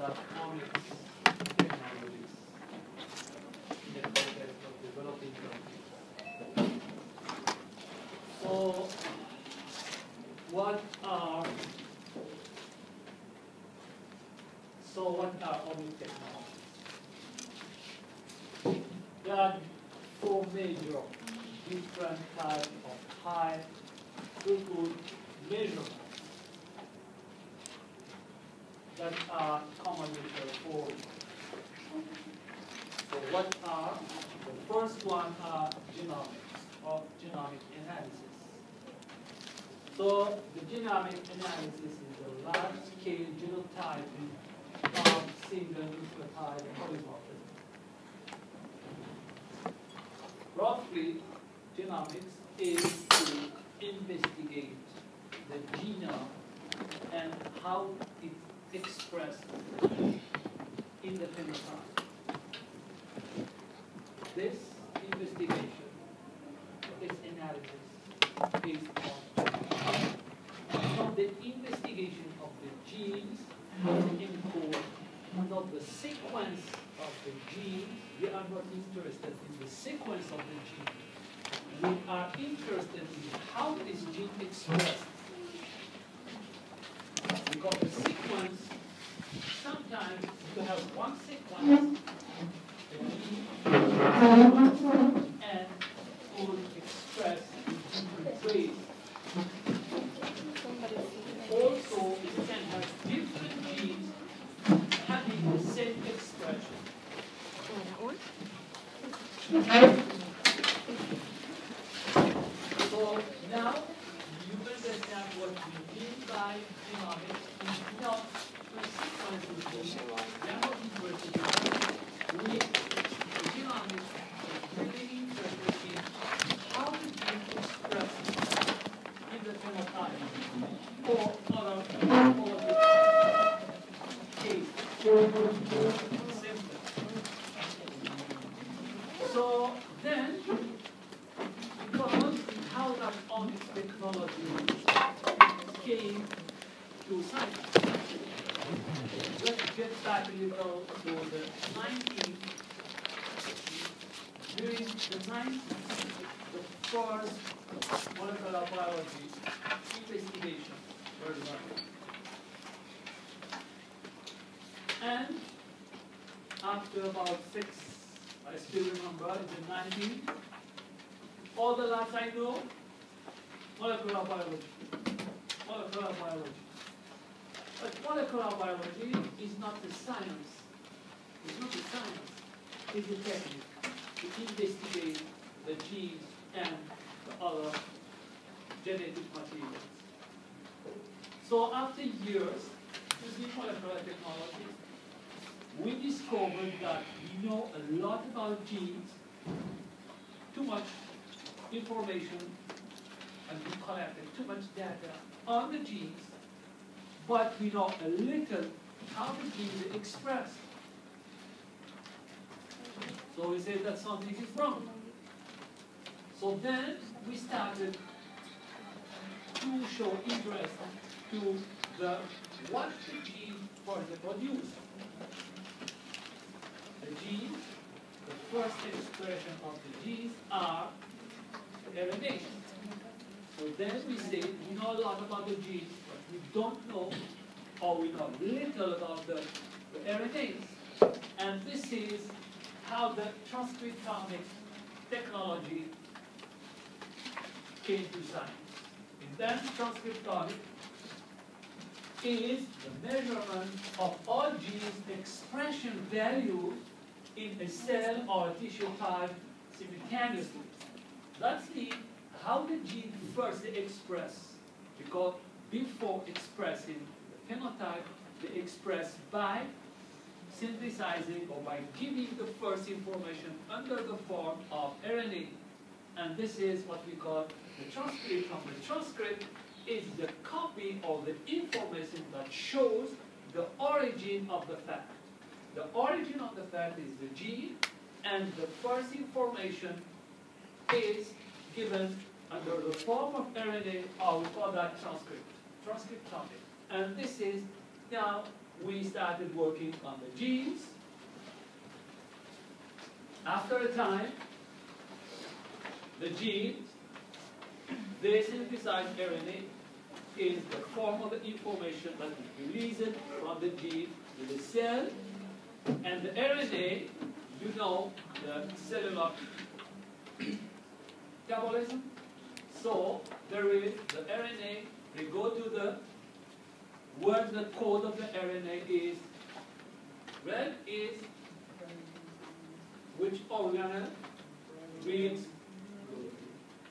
that omics technologies in the context of developing countries. So, what are omics technologies? There are four major different types of high throughput measurements that are commonly performed. So what are the first one are genomics or genomic analysis. So the genomic analysis is a large-scale genotyping of single nucleotide polymorphism. Roughly, genomics is to investigate the genome and how it's expressed in the phenotype. This investigation, this analysis is from the investigation of the genes encode, not the sequence of the genes. We are not interested in the sequence of the gene. We are interested in how this gene expressed. Because the sequence, sometimes you have one sequence, the gene, and will express in different ways. Also, it can have different genes having the same expression. So now you understand what we mean by genomics. It's not the sequence of genes. We are not interested in genomics is really interested in how the gene expresses in the phenotype or other symptoms. So then, because how that omics technology came to science. Let's get back a little to the 19th. During the 90s, the first molecular biology investigation was done. And after about 6, I still remember, in the 90s, all the labs I know, molecular biology. Molecular biology. But molecular biology is not the science. It's not the science. It's the technique to investigate the genes and the other genetic materials. So after years using molecular technologies, we discovered that we know a lot about genes, too much information, and we collected too much data on the genes, but we know a little how the genes are expressed. So we say that something is wrong. So then we started to show interest to what the gene further produce. The genes, the first expression of the genes are RNA. So then we say we know a lot about the genes, but we don't know, or we know little about the RNAs. And this is how the transcriptomic technology came to science. And then transcriptomic is the measurement of all genes' expression values in a cell or a tissue type simultaneously. That's how the gene first express, because before expressing the phenotype, they express by synthesizing or by giving the first information under the form of RNA. And this is what we call the transcript. From the transcript is the copy of the information that shows the origin of the fact. The origin of the fact is the gene, and the first information is given under the form of RNA, or we call that transcript, transcriptomic. And this is now we started working on the genes. After a time, the genes, they synthesize RNA, is the form of the information that is released from the gene to the cell, and the RNA, you know, the cellular metabolism. So there is the RNA, they go to the, where the code of the RNA is. Red is which organelle reads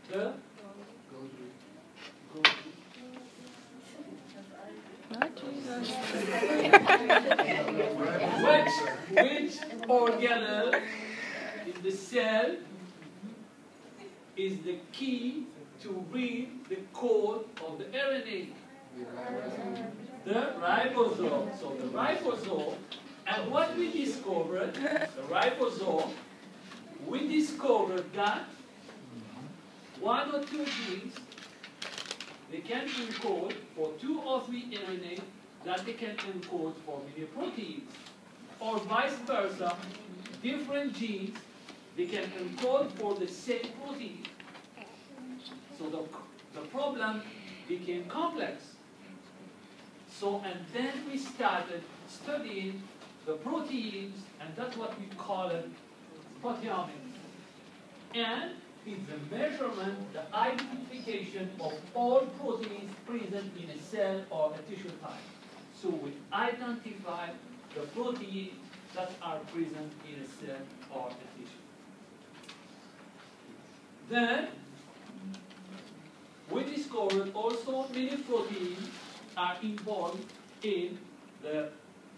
the which organelle in the cell is the key to read the code of the RNA? The ribosome. So the ribosome, and what we discovered, the ribosome, we discovered that one or two genes, they can encode for 2 or 3 RNA that they can encode for many proteins. Or vice versa, different genes, they can encode for the same protein. So the problem became complex. So, and then we started studying the proteins, and that's what we call it proteomics. And it's the measurement, the identification of all proteins present in a cell or a tissue type. So we identify the proteins that are present in a cell or a tissue. Then we discovered also many proteins are involved in the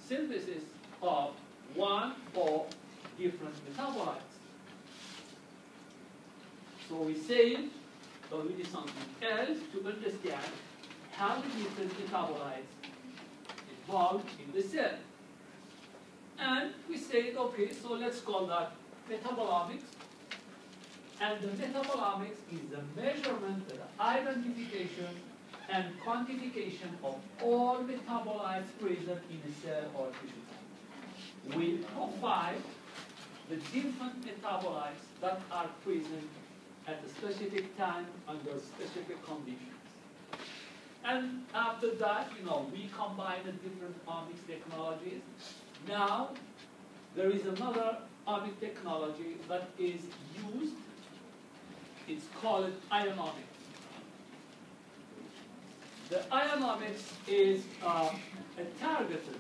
synthesis of one or different metabolites. So we say, or we did something else to understand how the different metabolites involved in the cell. And we said, okay, so let's call that metabolomics. And the metabolomics is the measurement, the identification, and quantification of all metabolites present in a cell or tissue type. We profile the different metabolites that are present at a specific time under specific conditions. And after that, you know, we combine the different omics technologies. Now, there is another omic technology that is used. It's called ionomics. The ionomics is a targeted